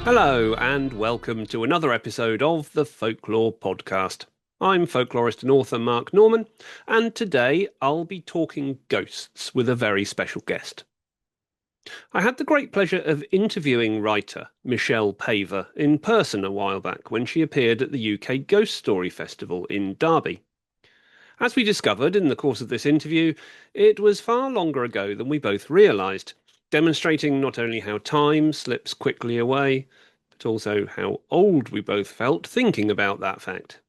Hello, and welcome to another episode of the Folklore podcast. I'm folklorist and author Mark Norman, and today I'll be talking ghosts with a very special guest. I had the great pleasure of interviewing writer Michelle Paver in person a while back when she appeared at the UK Ghost Story Festival in Derby. As we discovered in the course of this interview, it was far longer ago than we both realised, demonstrating not only how time slips quickly away, but also how old we both felt thinking about that fact.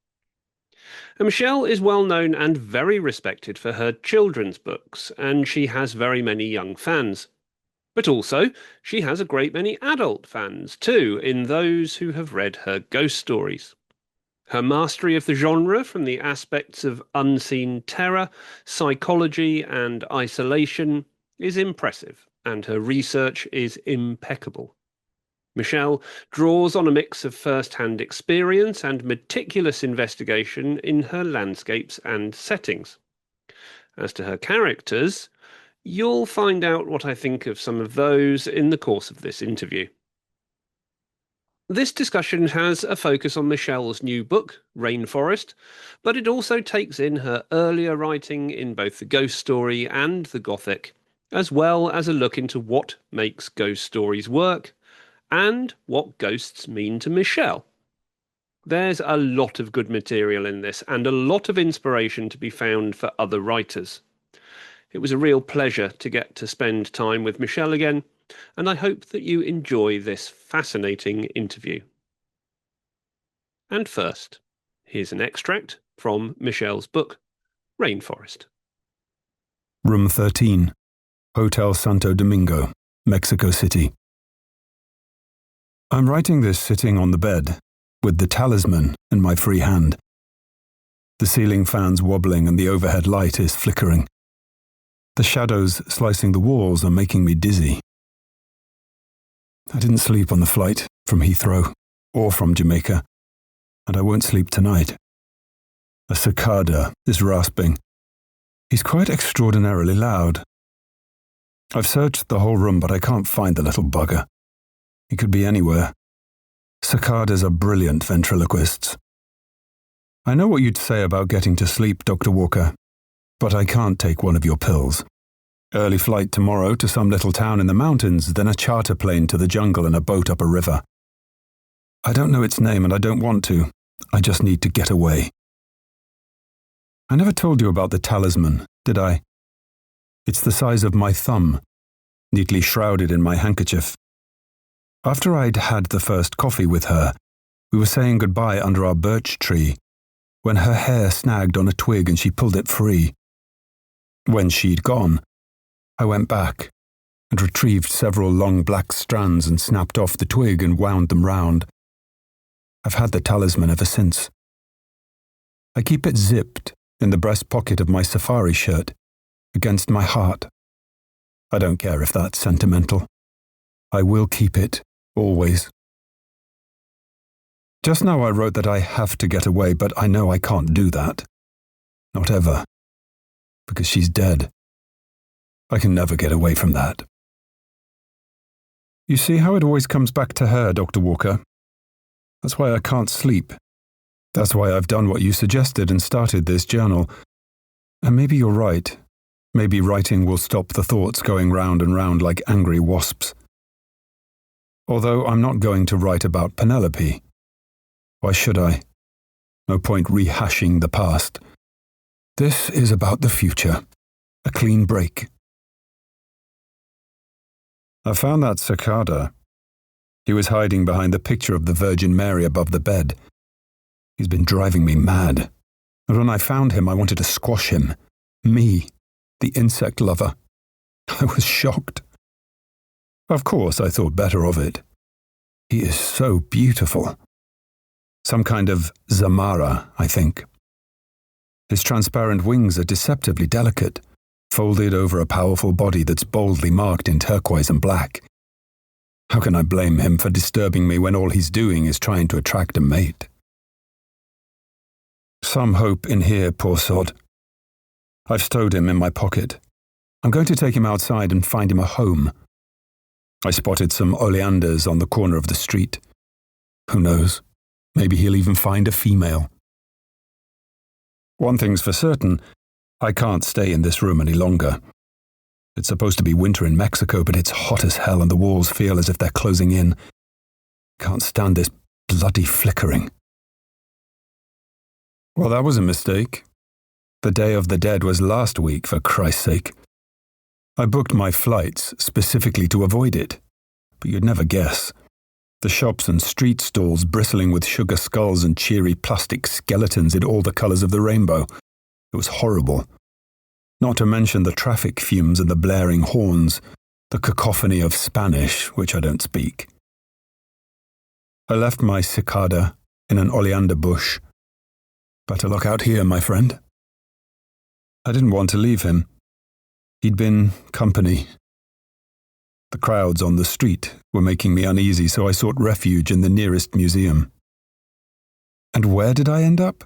And Michelle is well known and very respected for her children's books, and she has very many young fans. But also, she has a great many adult fans too, in those who have read her ghost stories. Her mastery of the genre, from the aspects of unseen terror, psychology, and isolation, is impressive, and her research is impeccable. Michelle draws on a mix of first-hand experience and meticulous investigation in her landscapes and settings. As to her characters, you'll find out what I think of some of those in the course of this interview. This discussion has a focus on Michelle's new book, Rainforest, but it also takes in her earlier writing in both the ghost story and the gothic, as well as a look into what makes ghost stories work, and what ghosts mean to Michelle. There's a lot of good material in this, and a lot of inspiration to be found for other writers. It was a real pleasure to get to spend time with Michelle again, and I hope that you enjoy this fascinating interview. And first, here's an extract from Michelle's book, Rainforest. Room 13, Hotel Santo Domingo, Mexico City. I'm writing this sitting on the bed, with the talisman in my free hand. The ceiling fan's wobbling and the overhead light is flickering. The shadows slicing the walls are making me dizzy. I didn't sleep on the flight from Heathrow or from Jamaica, and I won't sleep tonight. A cicada is rasping. He's quite extraordinarily loud. I've searched the whole room, but I can't find the little bugger. He could be anywhere. Cicadas are brilliant ventriloquists. I know what you'd say about getting to sleep, Dr. Walker, but I can't take one of your pills. Early flight tomorrow to some little town in the mountains, then a charter plane to the jungle and a boat up a river. I don't know its name and I don't want to. I just need to get away. I never told you about the talisman, did I? It's the size of my thumb, neatly shrouded in my handkerchief. After I'd had the first coffee with her, we were saying goodbye under our birch tree, when her hair snagged on a twig and she pulled it free. When she'd gone, I went back and retrieved several long black strands and snapped off the twig and wound them round. I've had the talisman ever since. I keep it zipped in the breast pocket of my safari shirt, against my heart. I don't care if that's sentimental. I will keep it, always. Just now I wrote that I have to get away, but I know I can't do that. Not ever. Because she's dead. I can never get away from that. You see how it always comes back to her, Dr. Walker? That's why I can't sleep. That's why I've done what you suggested and started this journal. And maybe you're right. Maybe writing will stop the thoughts going round and round like angry wasps. Although I'm not going to write about Penelope. Why should I? No point rehashing the past. This is about the future. A clean break. I found that cicada. He was hiding behind the picture of the Virgin Mary above the bed. He's been driving me mad. And when I found him, I wanted to squash him. Me, the insect lover. I was shocked. Of course, I thought better of it. He is so beautiful. Some kind of Zamara, I think. His transparent wings are deceptively delicate, folded over a powerful body that's boldly marked in turquoise and black. How can I blame him for disturbing me when all he's doing is trying to attract a mate? Some hope in here, poor sod. I've stowed him in my pocket. I'm going to take him outside and find him a home. I spotted some oleanders on the corner of the street. Who knows? Maybe he'll even find a female. One thing's for certain, I can't stay in this room any longer. It's supposed to be winter in Mexico, but it's hot as hell and the walls feel as if they're closing in. Can't stand this bloody flickering. Well, that was a mistake. The Day of the Dead was last week, for Christ's sake. I booked my flights specifically to avoid it, but you'd never guess. The shops and street stalls bristling with sugar skulls and cheery plastic skeletons in all the colours of the rainbow. It was horrible. Not to mention the traffic fumes and the blaring horns, the cacophony of Spanish, which I don't speak. I left my cicada in an oleander bush. Better look out here, my friend. I didn't want to leave him. He'd been company. The crowds on the street were making me uneasy, so I sought refuge in the nearest museum. And where did I end up?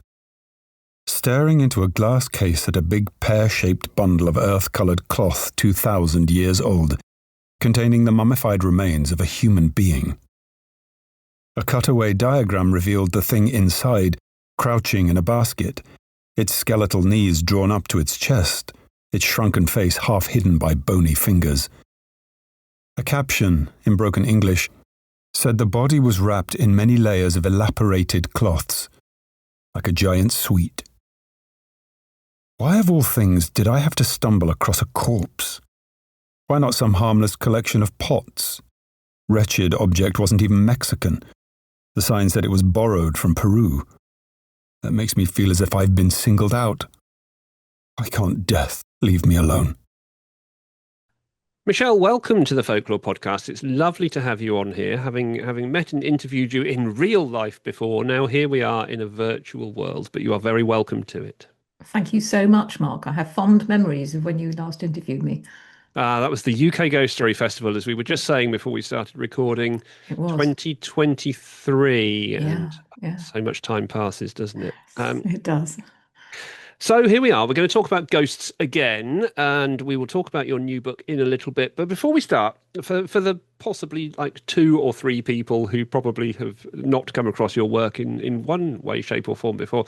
Staring into a glass case at a big pear-shaped bundle of earth-coloured cloth 2,000 years old, containing the mummified remains of a human being. A cutaway diagram revealed the thing inside, crouching in a basket, its skeletal knees drawn up to its chest, its shrunken face half hidden by bony fingers. A caption, in broken English, said the body was wrapped in many layers of elaborated cloths, like a giant sweet. Why of all things did I have to stumble across a corpse? Why not some harmless collection of pots? Wretched object wasn't even Mexican. The sign said it was borrowed from Peru. That makes me feel as if I've been singled out. Why can't death leave me alone? Michelle, welcome to the Folklore podcast. It's lovely to have you on here, having met and interviewed you in real life before. Now here we are in a virtual world, but you are very welcome to it. Thank you so much, Mark. I have fond memories of when you last interviewed me. That was the UK Ghost Story Festival, as we were just saying before we started recording. It was 2023, yeah. So much time passes, doesn't it? It does. So here we are. We're going to talk about ghosts again, and we will talk about your new book in a little bit. But before we start, for the possibly like 2 or 3 people who probably have not come across your work in one way, shape, or form before,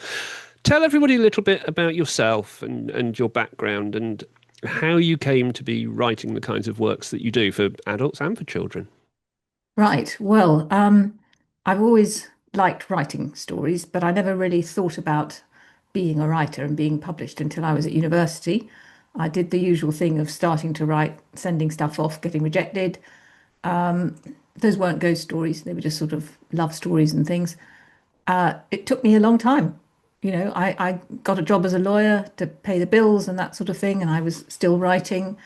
tell everybody a little bit about yourself and your background and how you came to be writing the kinds of works that you do for adults and for children. Right. Well, I've always liked writing stories, but I never really thought about being a writer and being published until I was at university. I did the usual thing of starting to write, sending stuff off, getting rejected. Those weren't ghost stories. They were just sort of love stories and things. It took me a long time. You know, I got a job as a lawyer to pay the bills and that sort of thing, and I was still writing,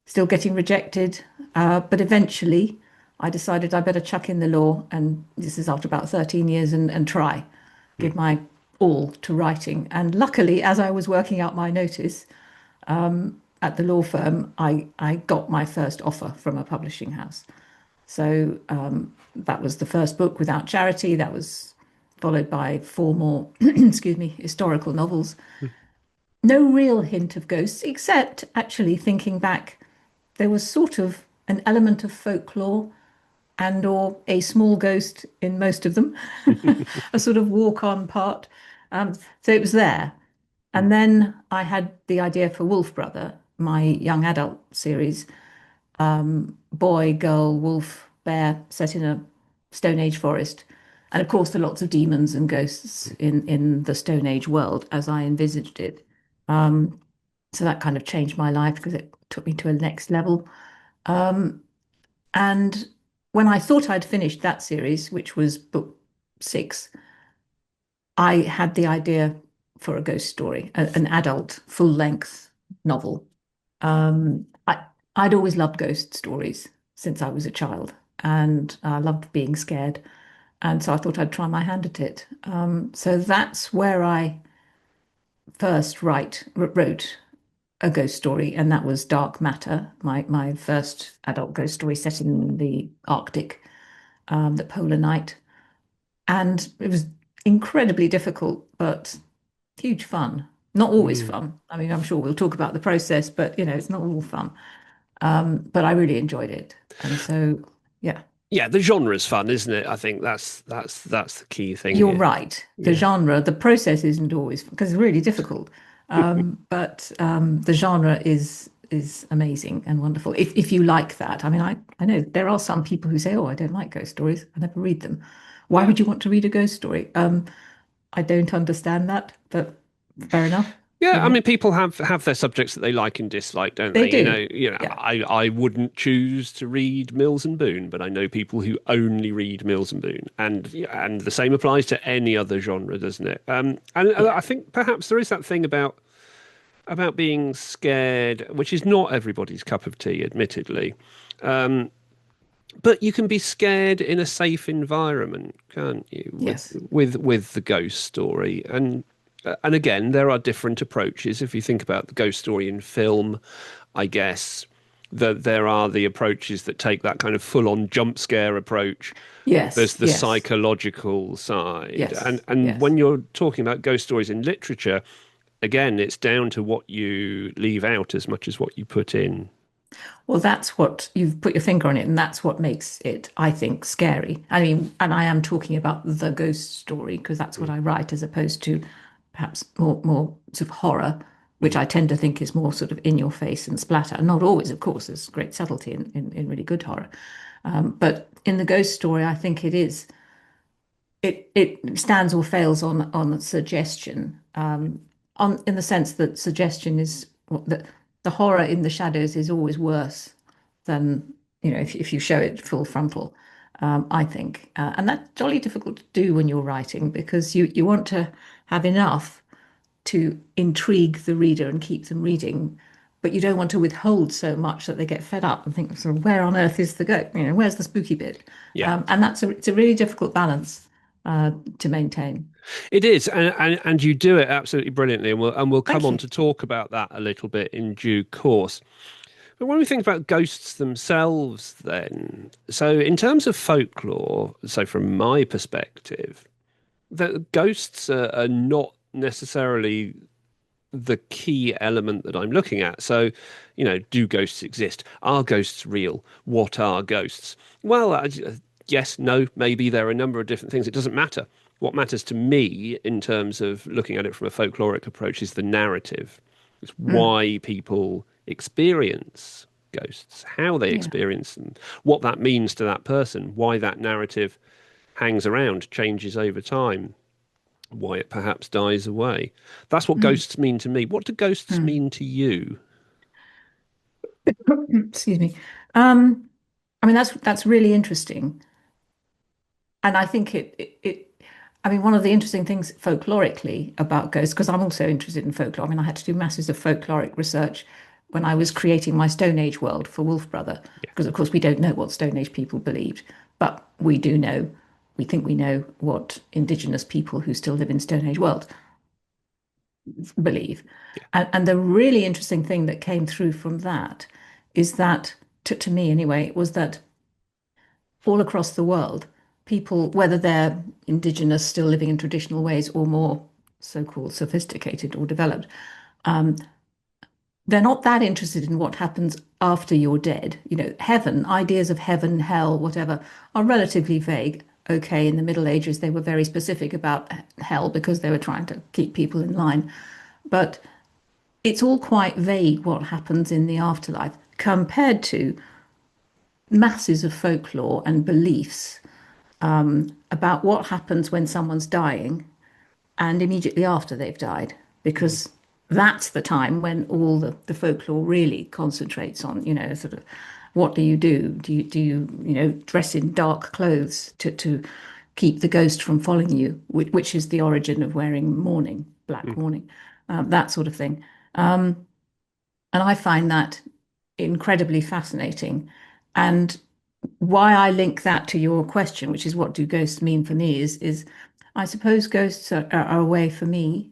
still getting rejected. But eventually I decided I better chuck in the law, and this is after about 13 years, and try, give my all to writing. And luckily, as I was working out my notice at the law firm, I got my first offer from a publishing house. So that was the first book, Without Charity. That was followed by 4 more, historical novels. No real hint of ghosts, except actually thinking back, there was sort of an element of folklore and or a small ghost in most of them, a sort of walk-on part. So it was there. And then I had the idea for Wolf Brother, my young adult series, boy, girl, wolf, bear, set in a Stone Age forest. And of course, there are lots of demons and ghosts in the Stone Age world as I envisaged it. So that kind of changed my life because it took me to a next level. And when I thought I'd finished that series, which was book 6, I had the idea for a ghost story, an adult full-length novel. I'd always loved ghost stories since I was a child, and I loved being scared. And so I thought I'd try my hand at it. So that's where I first wrote a ghost story, and that was Dark Matter, my first adult ghost story set in the Arctic, the polar night. And it was incredibly difficult, but huge fun. Not always fun. I mean, I'm sure we'll talk about the process, but, you know, it's not all fun. But I really enjoyed it. And so, yeah, Yeah, the genre's fun, isn't it? I think that's the key thing you're here. right. The Yeah. genre, the process isn't always because it's really difficult. But the genre is amazing and wonderful. If you like that, I mean, I know there are some people who say, "Oh, I don't like ghost stories. I never read them." Why Yeah. would you want to read a ghost story? I don't understand that, but fair enough. Yeah, You I know, mean, people have their subjects that they like and dislike, don't they they? do. Yeah. I wouldn't choose to read Mills and Boon, but I know people who only read Mills and Boon, and yeah, and the same applies to any other genre, doesn't it? And Yeah. I think perhaps there is that thing about being scared, which is not everybody's cup of tea, admittedly. But you can be scared in a safe environment, can't you? Yes. With the ghost story, and again, there are different approaches. If you think about the ghost story in film, I guess that there are the approaches that take that kind of full-on jump scare approach. There's Yes. the Yes. psychological side, and Yes. and Yes. when you're talking about ghost stories in literature, again, it's down to what you leave out as much as what you put in. Well, that's what you've put your finger on it, and that's what makes it, I think, scary. I mean, and I am talking about the ghost story because that's what Mm, I write, as opposed to perhaps more sort of horror, which mm, I tend to think is more sort of in your face and splatter. Not always, of course, there's great subtlety in really good horror. But in the ghost story, I think it stands or fails on suggestion, on in the sense that suggestion is that the horror in the shadows is always worse than if you show it full frontal. I think, and that's jolly difficult to do when you're writing because you want to have enough to intrigue the reader and keep them reading, but you don't want to withhold so much that they get fed up and think, sort of, where on earth is the goat? Where's the spooky bit? yeah. And it's a really difficult balance to maintain. It is, and you do it absolutely brilliantly, and we'll come Thank on you. to talk about that a little bit in due course. But when we think about ghosts themselves, then, so in terms of folklore, so from my perspective, the ghosts are not necessarily the key element that I'm looking at. So, do ghosts exist? Are ghosts real? What are ghosts? Well, yes, no, maybe there are a number of different things. It doesn't matter. What matters to me in terms of looking at it from a folkloric approach is the narrative. It's Mm, why people experience ghosts, how they yeah. experience them, what that means to that person, why that narrative hangs around, changes over time, why it perhaps dies away. That's what Mm, ghosts mean to me. What do ghosts mm. mean to you? Excuse me. Um, I mean, that's really interesting, and I think I mean, one of the interesting things folklorically about ghosts, because I'm also interested in folklore. I mean, I had to do masses of folkloric research when I was creating my Stone Age world for Wolf Brother, Yeah. because of course we don't know what Stone Age people believed, but we do know, we think we know what indigenous people who still live in Stone Age world believe. Yeah. And the really interesting thing that came through from that is that, to me anyway, was that all across the world, people, whether they're indigenous, still living in traditional ways, or more so-called sophisticated or developed, um, they're not that interested in what happens after you're dead. Heaven, ideas of heaven, hell, whatever, are relatively vague. Okay, in the Middle Ages, they were very specific about hell because they were trying to keep people in line. But it's all quite vague what happens in the afterlife compared to masses of folklore and beliefs about what happens when someone's dying and immediately after they've died, Mm. because that's the time when all the folklore really concentrates on, sort of what do you do? Do you dress in dark clothes to keep the ghost from following you, which is the origin of wearing mourning, black Mm. mourning, that sort of thing. And I find that incredibly fascinating. And why I link that to your question, which is what do ghosts mean for me, is I suppose ghosts are a way for me,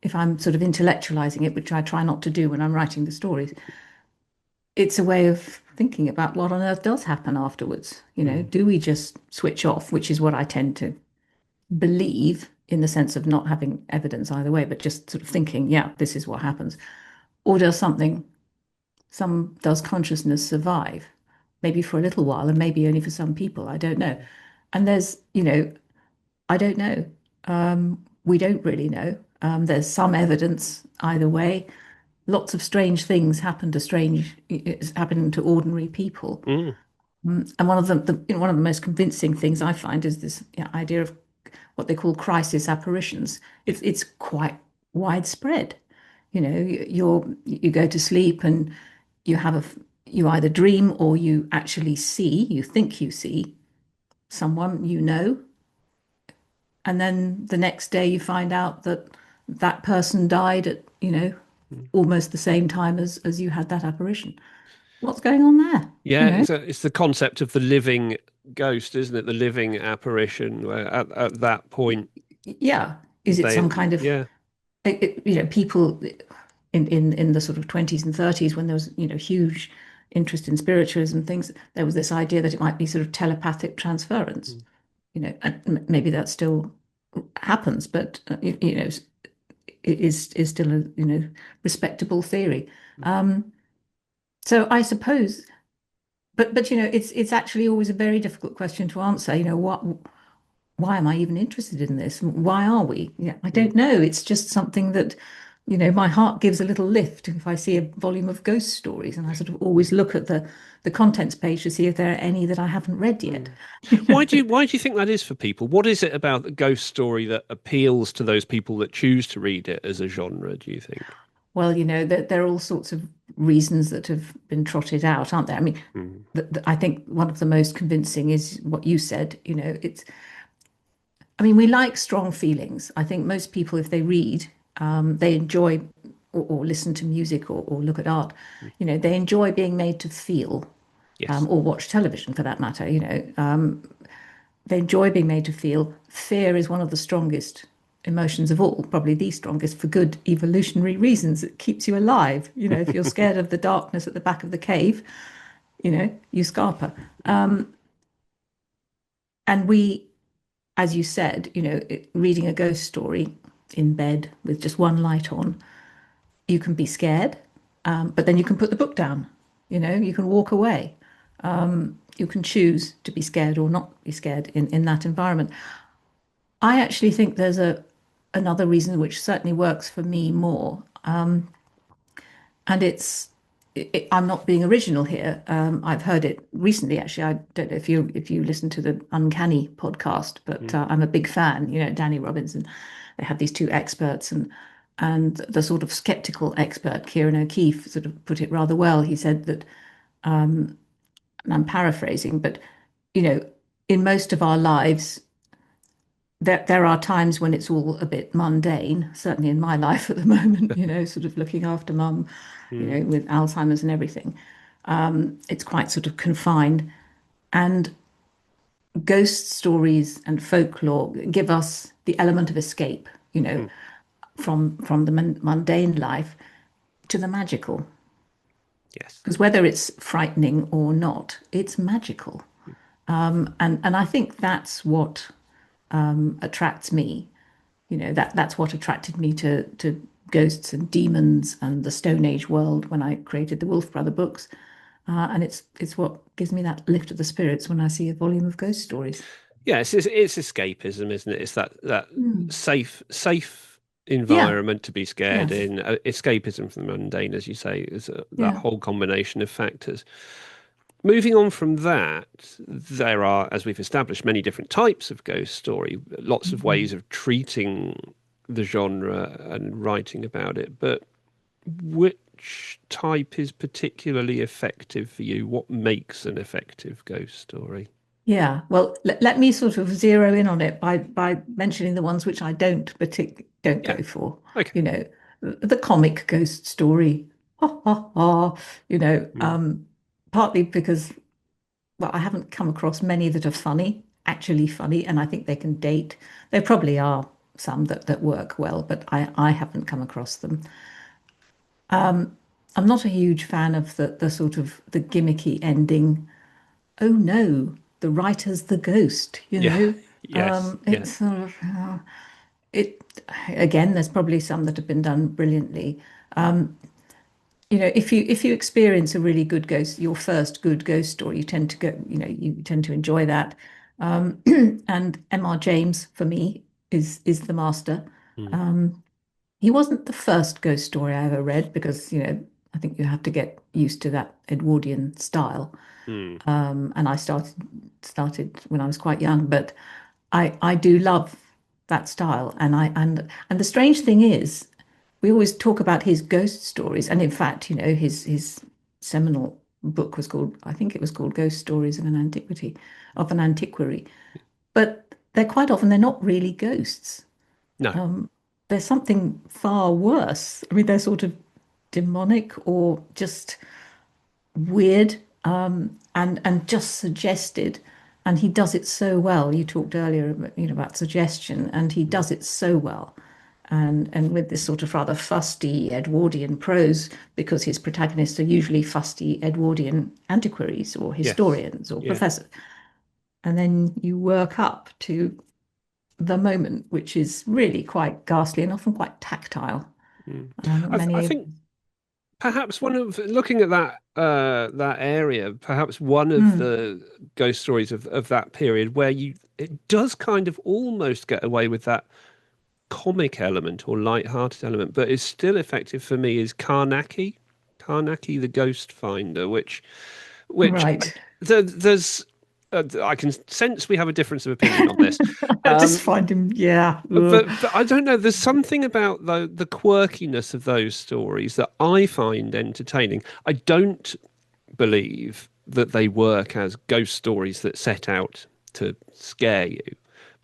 if I'm sort of intellectualizing it, which I try not to do when I'm writing the stories, it's a way of thinking about what on earth does happen afterwards. Mm. Do we just switch off, which is what I tend to believe in the sense of not having evidence either way, but just sort of thinking, yeah, this is what happens. Or does something some does consciousness survive, maybe for a little while and maybe only for some people, I don't know. And I don't know. We don't really know. There's some evidence either way. Lots of strange things it's happening to ordinary people. Mm, And one of the most convincing things I find is this idea of what they call crisis apparitions. yeah. It's quite widespread. You go to sleep and you have you either dream or you actually you think you see someone you know, and then the next day you find out that that person died at, Mm. almost the same time as you had that apparition. What's going on there? You Yeah, know? it's the concept of the living ghost, isn't it? The living apparition, where at that point Yeah. Is it they, some kind of, yeah, people in the sort of 20s and 30s when there was, huge interest in spiritualism and things, there was this idea that it might be sort of telepathic transference, mm, and maybe that still happens, but, it is still a, respectable theory. Um, so I suppose, but it's actually always a very difficult question to answer. Why am I even interested in this? Why are we? Yeah, I mm. don't know. It's just something that, my heart gives a little lift if I see a volume of ghost stories, and I sort of always look at the contents page to see if there are any that I haven't read yet. Mm. Why do you think that is for people? What is it about the ghost story that appeals to those people that choose to read it as a genre, do you think? Well, there are all sorts of reasons that have been trotted out, aren't there? I mean, Mm, I think one of the most convincing is what you said. I mean, we like strong feelings. I think most people, if they read, they enjoy or listen to music or look at art. mm. They enjoy being made to feel, Yes. or watch television for that matter. They enjoy being made to feel. Fear is one of the strongest emotions of all, probably the strongest for good evolutionary reasons. It keeps you alive. If you're scared of the darkness at the back of the cave, you scarper. And as you said, reading a ghost story in bed with just one light on, you can be scared, but then you can put the book down. You can walk away. You can choose to be scared or not be scared in that environment. I actually think there's another reason which certainly works for me more, and I'm not being original here. I've heard it recently, actually. I don't know if you listen to the Uncanny podcast, but Mm, I'm a big fan. Danny Robbins, and they have these two experts, and the sort of skeptical expert, Kieran O'Keefe, sort of put it rather well. He said that, and I'm paraphrasing, but you know, in most of our lives, there are times when it's all a bit mundane, certainly in my life at the moment, sort of looking after mum, mm, with Alzheimer's and everything. It's quite sort of confined. And ghost stories and folklore give us the element of escape, mm. from the mundane life to the magical. Yes. Because whether it's frightening or not, it's magical. And I think that's what attracts me. That's what attracted me to ghosts and demons and the Stone Age world when I created the Wolf Brother books. And it's what gives me that lift of the spirits when I see a volume of ghost stories. Yeah, it's escapism, isn't it? It's that Mm. safe Yeah, environment to be scared yes, in. Escapism from the mundane, as you say, is that yeah. whole combination of factors. Moving on from that, there are, as we've established, many different types of ghost story, lots of Mhm. ways of treating the genre and writing about it. But which type is particularly effective for you? What makes an effective ghost story? Yeah, well, let me sort of zero in on it by mentioning the ones which I don't Yeah. go for. Okay. You know, the comic ghost story, ha ha ha. You know, Mm. partly because, well, I haven't come across many that are funny, actually funny, and I think they can date. There probably are some that work well, but I haven't come across them. I'm not a huge fan of the sort of the gimmicky ending. Oh no, the writer's the ghost, Yeah. Yes. Yeah. It's sort of it again, there's probably some that have been done brilliantly. if you experience a really good ghost, your first good ghost story, you tend to go, you tend to enjoy that. Um, and M.R. James for me is the master. Mm. Um, he wasn't the first ghost story I ever read because, I think you have to get used to that Edwardian style. Mm. And I started when I was quite young, but I do love that style. And the strange thing is, we always talk about his ghost stories, and in fact, his seminal book was called, I think it was called Ghost Stories of an Antiquary. But they're not really ghosts. No. There's something far worse. I mean, they're sort of demonic or just weird, and just suggested. And he does it so well. You talked earlier about suggestion, and he Mm. does it so well. And with this sort of rather fusty Edwardian prose, because his protagonists are usually fusty Edwardian antiquaries or Yes. historians or Yeah. professors. And then you work up to the moment, which is really quite ghastly and often quite tactile. Mm. I Many of think perhaps one of looking at that area, perhaps one of mm, the ghost stories of that period where you it does kind of almost get away with that comic element or light-hearted element, but is still effective for me is Karnaki the Ghost Finder, which right. there's I can sense we have a difference of opinion on this. I just Um, find him, yeah. Ugh. but I don't know. There's something about the quirkiness of those stories that I find entertaining. I don't believe that they work as ghost stories that set out to scare you,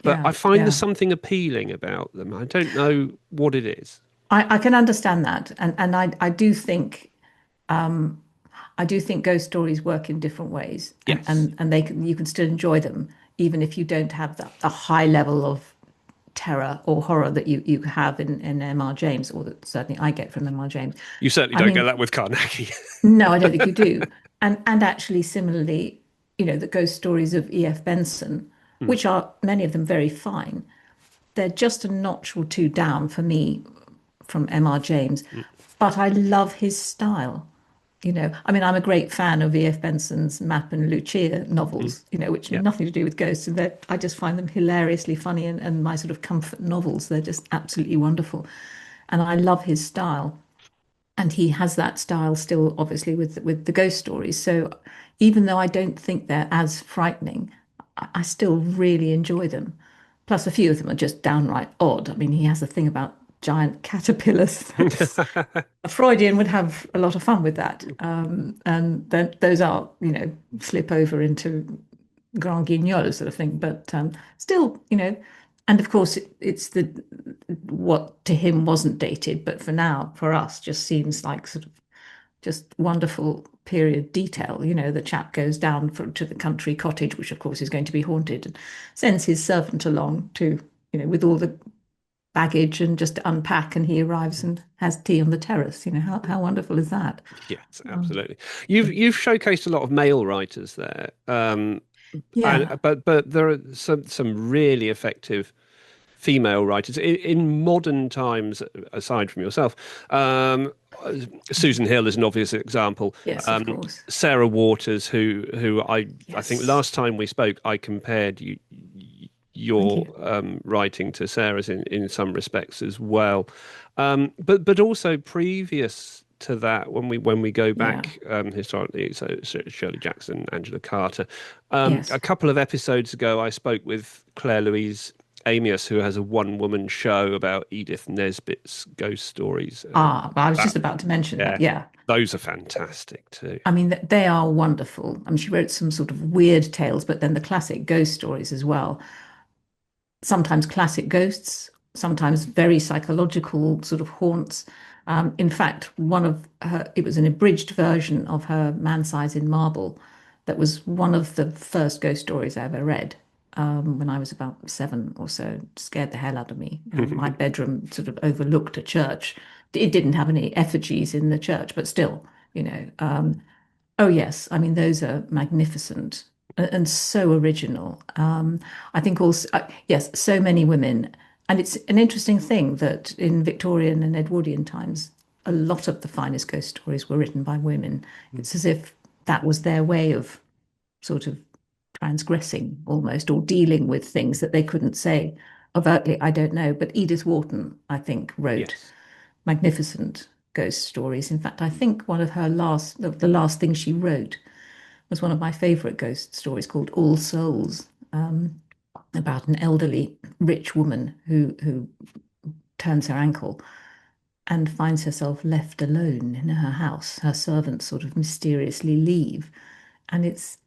but Yeah, I find there's yeah. something appealing about them. I don't know what it is. I can understand that, and I do think ghost stories work in different ways, and Yes, and and you can still enjoy them even if you don't have the high level of terror or horror that you have in M.R. James, or that certainly I get from M.R. James. you certainly I don't get mean, that with Karnaki. no, I don't think you do. And actually, similarly, the ghost stories of E.F. Benson, Mm. which are many of them very fine, they're just a notch or two down for me from M.R. James. Mm. But I love his style. I mean, I'm a great fan of E.F. Benson's Map and Lucia Mm. novels, which have Yeah. nothing to do with ghosts. And I just find them hilariously funny, and my sort of comfort novels. They're just absolutely wonderful. And I love his style. And he has that style still, obviously, with the ghost stories. So even though I don't think they're as frightening, I still really enjoy them. Plus, a few of them are just downright odd. I mean, he has a thing about giant caterpillars. A Freudian would have a lot of fun with that. And then those are, slip over into Grand Guignol sort of thing. But still, and of course, it's the what to him wasn't dated, but for now, for us, just seems like sort of just wonderful period detail. The chap goes down to the country cottage, which of course is going to be haunted, and sends his servant along to, with all the baggage and just to unpack, and he arrives and has tea on the terrace. How wonderful is that? Yes, Um, absolutely. You've showcased a lot of male writers there, and yeah. but there are some really effective female writers in modern times, aside from yourself. Susan Hill is an obvious example. Yes, of Um, course. Sarah Waters, who I think Yes. last time we spoke, I compared Thank your you. writing to Sarah's in some respects as well. But also previous to that, when we go Yeah. back historically, so Shirley Jackson, Angela Carter. A Yes. couple of episodes ago, I spoke with Claire Louise Amias, who has a one-woman show about Edith Nesbit's ghost stories. I was That, just about to mention yeah, that. Yeah. those are fantastic too. I mean, they are wonderful. I mean, she wrote some sort of weird tales, but then the classic ghost stories as well. Sometimes classic ghosts, sometimes very psychological sort of haunts. In fact, it was an abridged version of her Man Size in Marble that was one of the first ghost stories I ever read, when I was about seven or so. Scared the hell out of me. My bedroom sort of overlooked a church. It didn't have any effigies in the church, but still, you know. Oh, yes. I mean, those are magnificent and so original. I think also, yes, so many women. And it's an interesting thing that in Victorian and Edwardian times, a lot of the finest ghost stories were written by women. It's as if that was their way of sort of transgressing almost, or dealing with things that they couldn't say overtly. I don't know. But Edith Wharton, I think, wrote Yes. magnificent ghost stories. In fact, I think one of her the last thing she wrote was one of my favorite ghost stories called All Souls, about an elderly rich woman who turns her ankle and finds herself left alone in her house. Her servants sort of mysteriously leave, and it's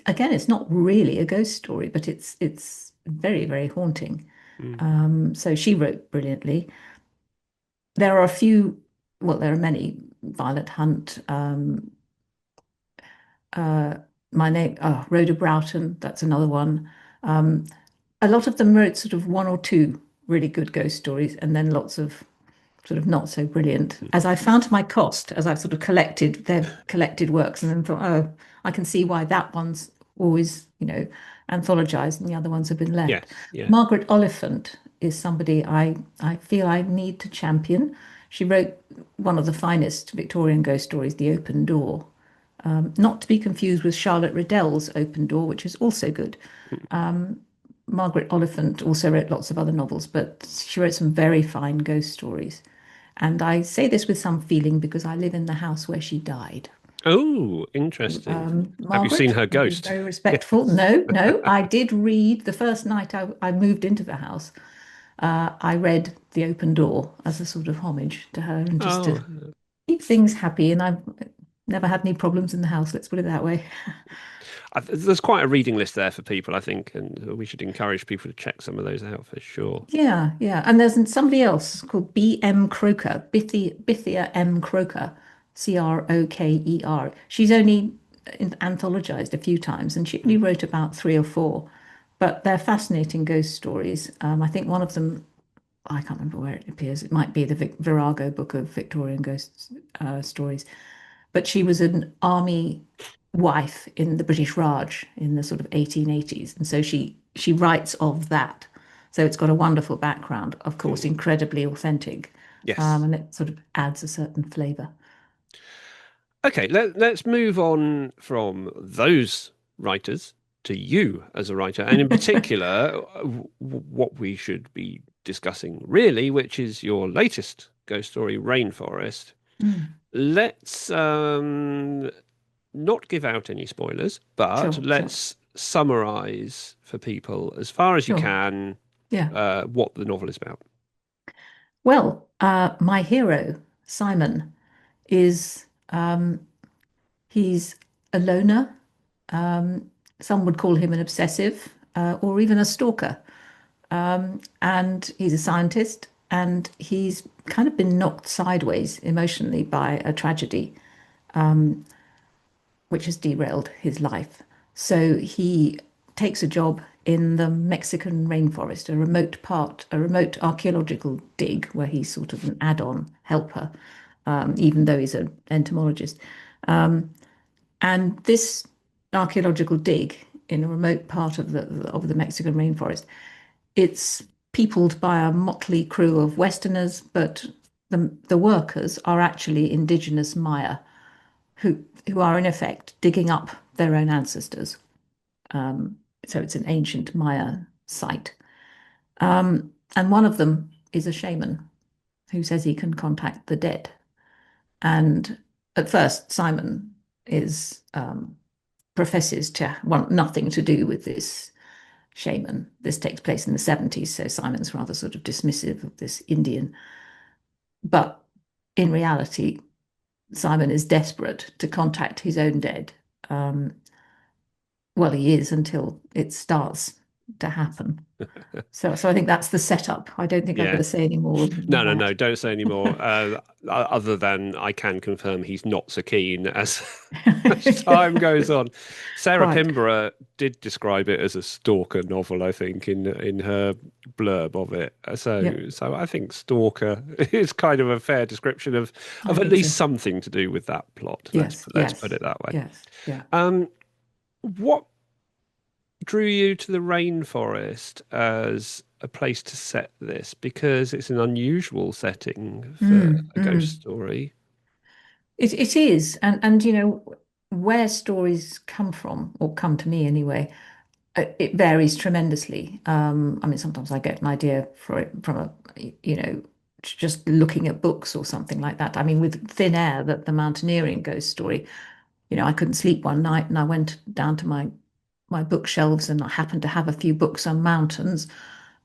again, it's not really a ghost story, but it's very, very haunting. Mm. So she wrote brilliantly. There are a few, well, there are many. Violet Hunt, uh, my name, oh, Rhoda Broughton, that's another one. Um, a lot of them wrote sort of one or two really good ghost stories, and then lots of sort of not so brilliant. As I found to my cost, as I've sort of collected their collected works, and then thought, oh, I can see why that one's always, anthologized and the other ones have been left. Yes. Yeah. Margaret Oliphant is somebody I feel I need to champion. She wrote one of the finest Victorian ghost stories, The Open Door. Not to be confused with Charlotte Riddell's Open Door, which is also good. Margaret Oliphant also wrote lots of other novels, but she wrote some very fine ghost stories. And I say this with some feeling because I live in the house where she died. Oh, interesting. Have you seen Margaret, her I'll be ghost? very respectful. No, no, I did read the first night I moved into the house. I read The Open Door as a sort of homage to her and just to Oh, keep things happy. And I've never had any problems in the house, let's put it that way. there's quite a reading list there for people, I think, and we should encourage people to check some of those out for sure. Yeah, yeah. And there's somebody else called B.M. Croker, Bithia M. Croker, Croker. She's only anthologized a few times, and she only wrote about three or four, but they're fascinating ghost stories. I think one of them, I can't remember where it appears. It might be the Virago book of Victorian ghost stories. But she was an army wife in the British Raj in the sort of 1880s, and so she writes of that. So it's got a wonderful background, of course, Mm. incredibly authentic, Yes. and it sort of adds a certain flavour. Okay, let's move on from those writers to you as a writer, and in particular, what we should be discussing really, which is your latest ghost story, Rainforest. Mm, Let's not give out any spoilers, but sure, sure, let's summarize for people as far as you sure. can Yeah. what the novel is about. Well, my hero, Simon, is he's a loner. Some would call him an obsessive, or even a stalker. And he's a scientist, and he's kind of been knocked sideways emotionally by a tragedy, which has derailed his life. So he takes a job in the Mexican rainforest, a remote archaeological dig where he's sort of an add-on helper, even though he's an entomologist. And this archaeological dig in a remote part of the Mexican rainforest, it's peopled by a motley crew of Westerners, but the workers are actually indigenous Maya who are in effect digging up their own ancestors. So it's an ancient Maya site. And one of them is a shaman who says he can contact the dead. And at first, Simon is professes to want nothing to do with this shaman. This takes place in the 70s, so Simon's rather sort of dismissive of this Indian. But in reality, Simon is desperate to contact his own dead. Um, well, he is until it starts to happen. So I think that's the setup. I don't think I've got Yeah. to say any more than No, no, no, that. don't say any more. Other than I can confirm he's not so keen as as time goes on. Sarah Quite. Pinborough did describe it as a stalker novel, I think, in her blurb of it. Yep, So I think stalker is kind of a fair description I of at think so. least something to do with that plot. Yes, Let's put yes, it that way. yes, yeah. Um, what drew you to the rainforest as a place to set this? Because it's an unusual setting for Mm, a ghost mm. story. It is, and where stories come from, or come to me anyway, it varies tremendously. I mean, sometimes I get an idea for it from just looking at books or something like that. I mean, with Thin Air, the mountaineering ghost story, I couldn't sleep one night, and I went down to my bookshelves, and I happened to have a few books on mountains,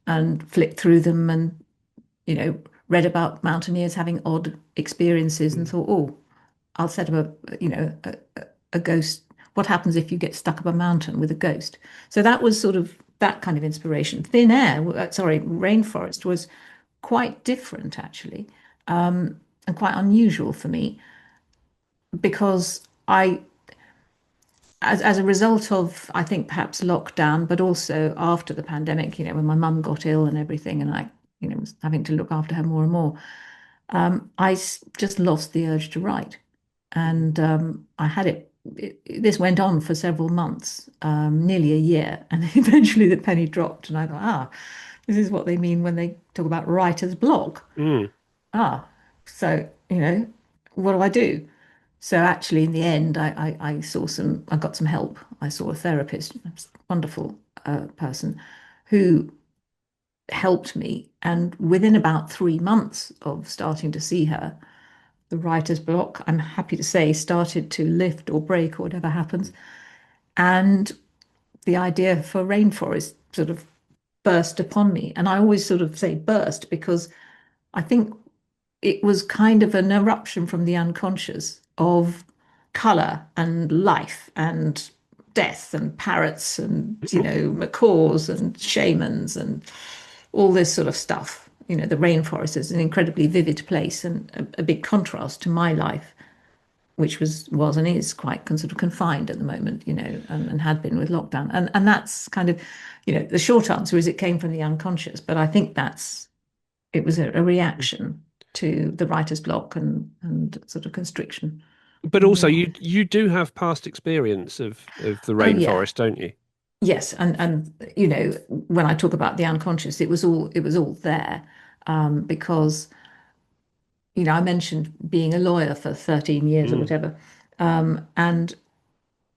and flicked through them, and you know, read about mountaineers having odd experiences, and Mm. thought, oh, I'll set up a ghost. What happens if you get stuck up a mountain with a ghost? So that was sort of that kind of inspiration. Thin Air, sorry, Rainforest was quite different actually, and quite unusual for me because as a result of, I think perhaps lockdown, but also after the pandemic, when my mum got ill and everything, and I, was having to look after her more and more, just lost the urge to write. And I had this went on for several months, nearly a year. And eventually the penny dropped. And I thought, this is what they mean when they talk about writer's block. Mm. Ah, so, what do I do? So actually, in the end, I got some help. I saw a therapist, a wonderful person, who helped me. And within about 3 months of starting to see her, the writer's block, I'm happy to say, started to lift or break or whatever happens. And the idea for Rainforest sort of burst upon me. And I always sort of say burst because I think it was kind of an eruption from the unconscious of colour and life and death and parrots and, macaws and shamans and all this sort of stuff. The rainforest is an incredibly vivid place and a big contrast to my life, which was and is quite sort of confined at the moment, and had been with lockdown. And that's kind of, the short answer is it came from the unconscious, but I think it was a reaction to the writer's block and sort of constriction But in the also, mind. you do have past experience of the Oh yeah, rainforest, don't you? yes, and when I talk about the unconscious, it was all there, because I mentioned being a lawyer for 13 years or Mm. whatever, and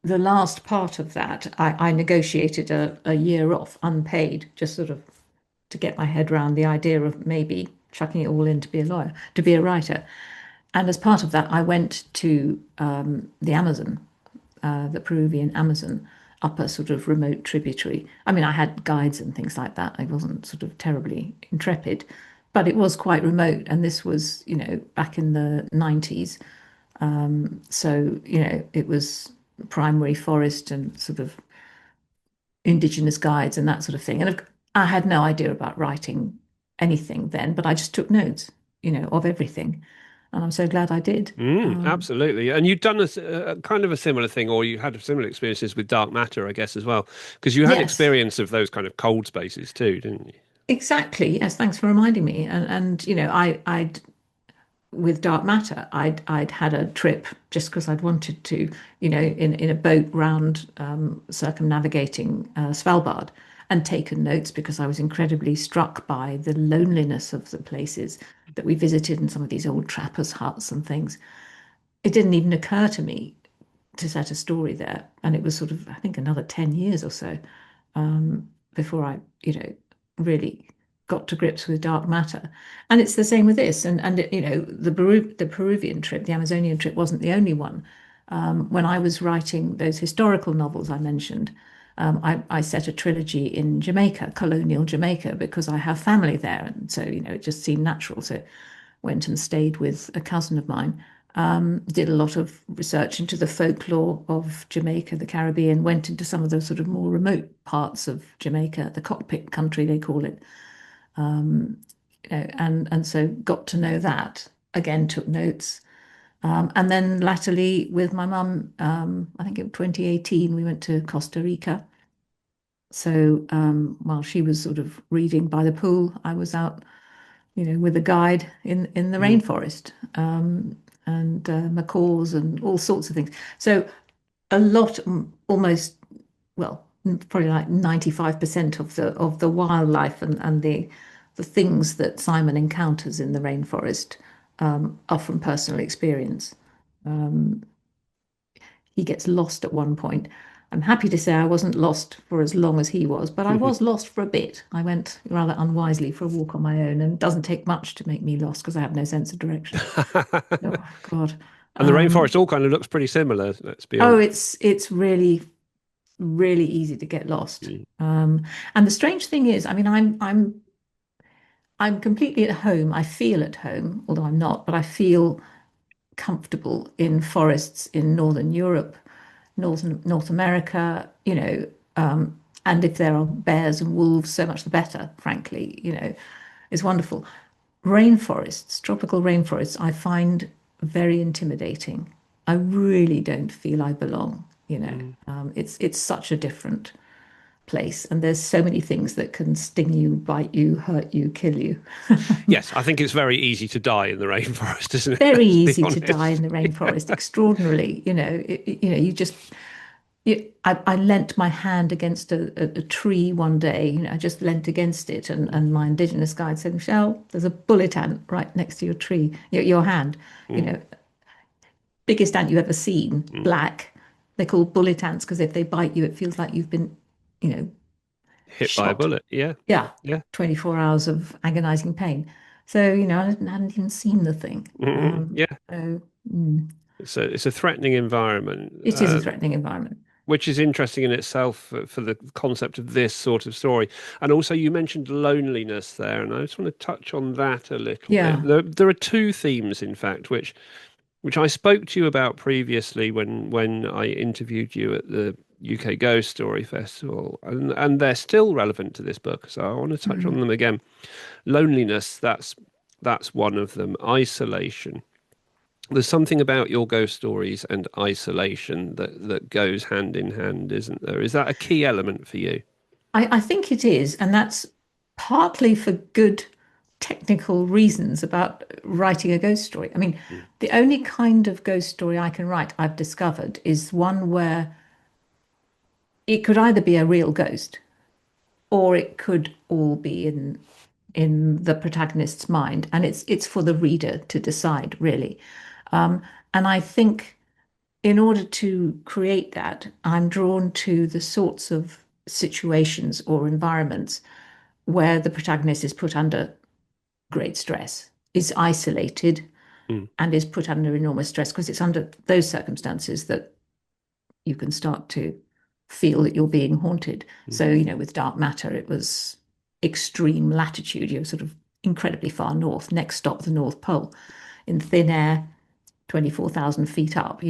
the last part of that, I negotiated a year off unpaid, just sort of to get my head around the idea of maybe chucking it all in to be a lawyer, to be a writer. And as part of that, I went to the Amazon, the Peruvian Amazon, up a sort of remote tributary. I mean, I had guides and things like that. I wasn't sort of terribly intrepid, but it was quite remote. And this was, back in the 90s. So, it was primary forest and sort of indigenous guides and that sort of thing. And I had no idea about writing anything then, but I just took notes, of everything. And I'm so glad I did. Absolutely. And you'd done a kind of a similar thing, or you had similar experiences with dark matter, I guess, as well, because you had Yes, experience of those kind of cold spaces too, didn't you? exactly. Yes, thanks for reminding me. And I'd with dark matter, I'd had a trip just because I'd wanted to, in a boat round, circumnavigating Svalbard, and taken notes because I was incredibly struck by the loneliness of the places that we visited and some of these old trappers' huts and things. It didn't even occur to me to set a story there, and it was sort of, I think, another 10 years or so, before I, really got to grips with dark matter. And it's the same with this. And the Peruvian trip, the Amazonian trip, wasn't the only one. When I was writing those historical novels I mentioned, I set a trilogy in Jamaica, colonial Jamaica, because I have family there, and so it just seemed natural. So went and stayed with a cousin of mine. Did a lot of research into the folklore of Jamaica, the Caribbean, went into some of the sort of more remote parts of Jamaica, the cockpit country they call it, and so got to know that. Again, took notes. And then latterly with my mum, I think in 2018, we went to Costa Rica. So while she was sort of reading by the pool, I was out, with a guide in the Mm. rainforest, and macaws and all sorts of things. So a lot, almost, well, probably like 95% of the wildlife and the things that Simon encounters in the rainforest are from personal experience. Um, he gets lost at one point. I'm happy to say I wasn't lost for as long as he was, but I was lost for a bit. I went rather unwisely for a walk on my own, and it doesn't take much to make me lost because I have no sense of direction. Oh God. And the Um, rainforest all kind of looks pretty similar, let's be oh, honest. it's really really easy to get lost. Mm. And the strange thing is, I mean, I'm completely at home. I feel at home, although I'm not, but I feel comfortable in forests in Northern Europe, North America, and if there are bears and wolves, so much the better, frankly, is wonderful. Rainforests, tropical rainforests, I find very intimidating. I really don't feel I belong, Mm. it's such a different place, and there's so many things that can sting you, bite you, hurt you, kill you. Yes, I think it's very easy to die in the rainforest, isn't it? Very Let's be easy to die in honest. the rainforest, extraordinarily, you just I leant my hand against a tree one day. I just leant against it, and my indigenous guide said, Michelle, there's a bullet ant right next to your tree, your hand. You Mm. know, biggest ant you've ever seen, Mm. black. They're called bullet ants because if they bite you, it feels like you've been, you know, Hit by a shot. bullet. Yeah. Yeah, Yeah. 24 hours of agonizing pain. So, I hadn't even seen the thing. Yeah. So It's a threatening environment, it is a threatening environment. which is interesting in itself for the concept of this sort of story. And also, you mentioned loneliness there, and I just want to touch on that a little bit. Yeah. There are two themes, in fact, which I spoke to you about previously when I interviewed you at the UK Ghost Story Festival, and they're still relevant to this book. So I want to touch on Mm. them again. Loneliness, that's one of them. Isolation. There's something about your ghost stories and isolation that goes hand in hand, isn't there? Is that a key element for you? I think it is, and that's partly for good technical reasons about writing a ghost story. I mean, Mm. the only kind of ghost story I can write, I've discovered, is one where it could either be a real ghost or it could all be in the protagonist's mind, and it's for the reader to decide, really. And I think in order to create that, I'm drawn to the sorts of situations or environments where the protagonist is put under great stress, is isolated, Mm. and is put under enormous stress, because it's under those circumstances that you can start to feel that you're being haunted. Mm. So, with dark matter, it was extreme latitude. You're sort of incredibly far north, next stop, the North Pole. In thin air, 24,000 feet up,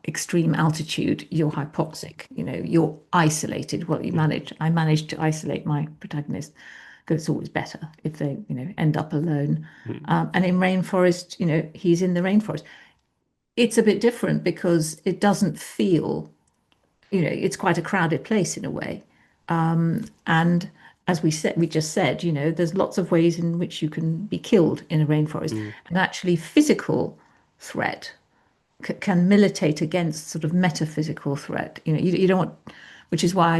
extreme altitude, you're hypoxic, you're isolated. Well, Mm. I managed to isolate my protagonist because it's always better if they, end up alone. Mm. And in rainforest, he's in the rainforest. It's a bit different because it doesn't feel, it's quite a crowded place in a way. And as we just said, there's lots of ways in which you can be killed in a rainforest, Mm. and actually physical threat can militate against sort of metaphysical threat. You don't want, which is why I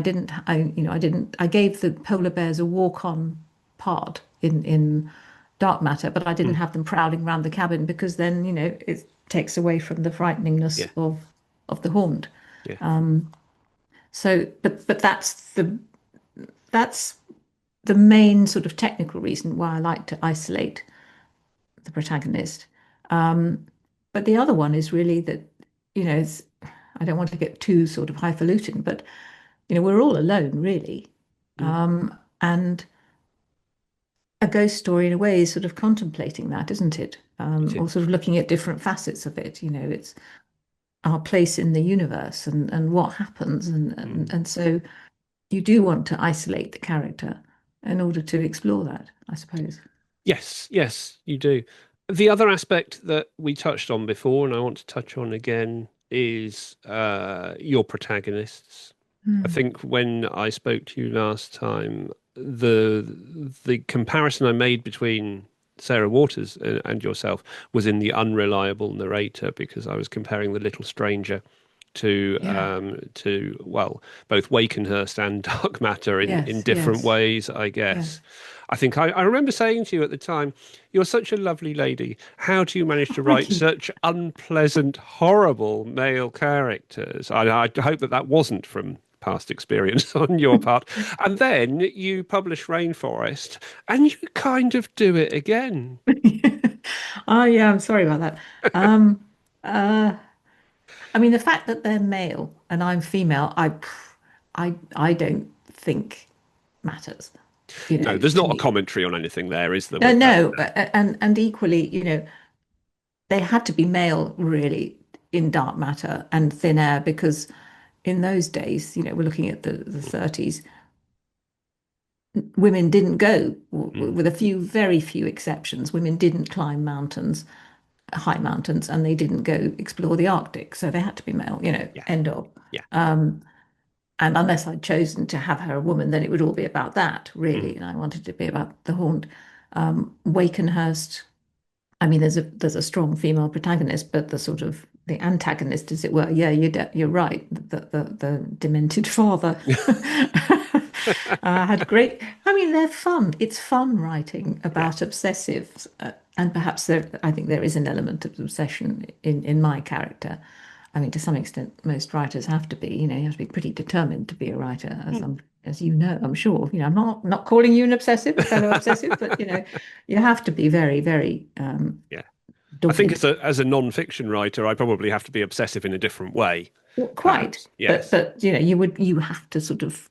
gave the polar bears a walk on part in dark matter, but I didn't Mm. have them prowling around the cabin because then, it takes away from the frighteningness Yeah. of the haunt. Yeah. So, but that's the main sort of technical reason why I like to isolate the protagonist. But the other one is really that, I don't want to get too sort of highfalutin, but we're all alone really. Mm. And a ghost story in a way is sort of contemplating that, isn't it? It Or is. sort of looking at different facets of it. It's our place in the universe and what happens. And, Mm. and, and so you do want to isolate the character in order to explore that, I suppose. Yes, yes, you do. The other aspect that we touched on before, and I want to touch on again, is your protagonists. I Mm. think when I spoke to you last time, the comparison I made between Sarah Waters and yourself was in the unreliable narrator, because I was comparing the little stranger Yeah. to well, both Wakenhurst and Dark Matter in Yes. different Yes. ways, I guess. Yes. I think I remember saying to you at the time, "You're such a lovely lady. How do you manage to Thank write you. such unpleasant, horrible male characters?" I hope that that wasn't from past experience on your part. And then you publish Rainforest, and you kind of do it again. Oh yeah, I'm sorry about that. Um, uh, I mean, the fact that they're male and I'm female, I don't think matters, No, there's to not a me. commentary on anything there, is there, No, with that? no, and equally, they had to be male really in dark matter and thin air because in those days, we're looking at the 30s, women didn't go, Mm, with a few, very few exceptions, women didn't climb mountains, high mountains, and they didn't go explore the Arctic. So they had to be male, yeah, end of. yeah. Um, and unless I'd chosen to have her a woman, then it would all be about that, Mm, really. And I wanted it to be about the haunt. Wakenhurst, I mean, there's a strong female protagonist, but the sort of the antagonist, as it were, yeah, you're right. The demented father had great. I mean, they're fun. It's fun writing yeah. about obsessives, and perhaps there. I think there is an element of obsession in my character. I mean, to some extent, most writers have to be. You have to be pretty determined to be a writer, as you know, I'm sure. I'm not calling you an obsessive, a fellow obsessive, but you have to be very, very Yeah. I think dogged. as a non-fiction writer, I probably have to be obsessive in a different way, Well, quite, perhaps. but Yes. you have to sort of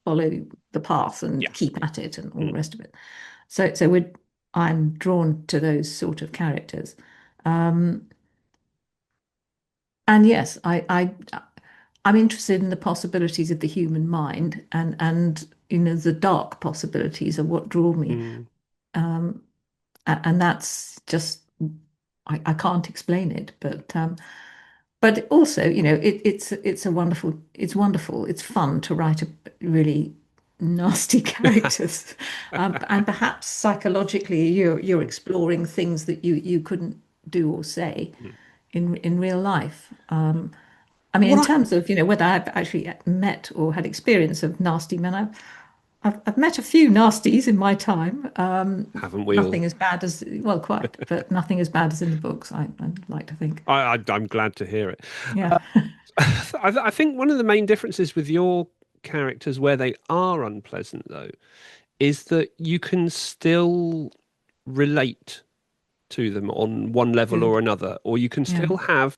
follow the path Yeah. and keep at it and all the Mm, rest of it. So I'm drawn to those sort of characters. Um, and yes, I'm interested in the possibilities of the human mind and the dark possibilities of what draw me. mm, Um, and that's just I can't explain it, but also, it's wonderful. It's fun to write a really nasty characters, and perhaps psychologically you're mm, exploring things that you couldn't do or say mm. in real life. I mean, What in I terms of whether I've actually met or had experience of nasty men, I've met a few nasties in my time. haven't we all? Nothing as bad as, well, quite, but nothing as bad as in the books. I'd like to think. I'm glad to hear it. Yeah. I think one of the main differences with your characters, where they are unpleasant, though, is that you can still relate to them on one level or Good. another, or you can Yeah. still have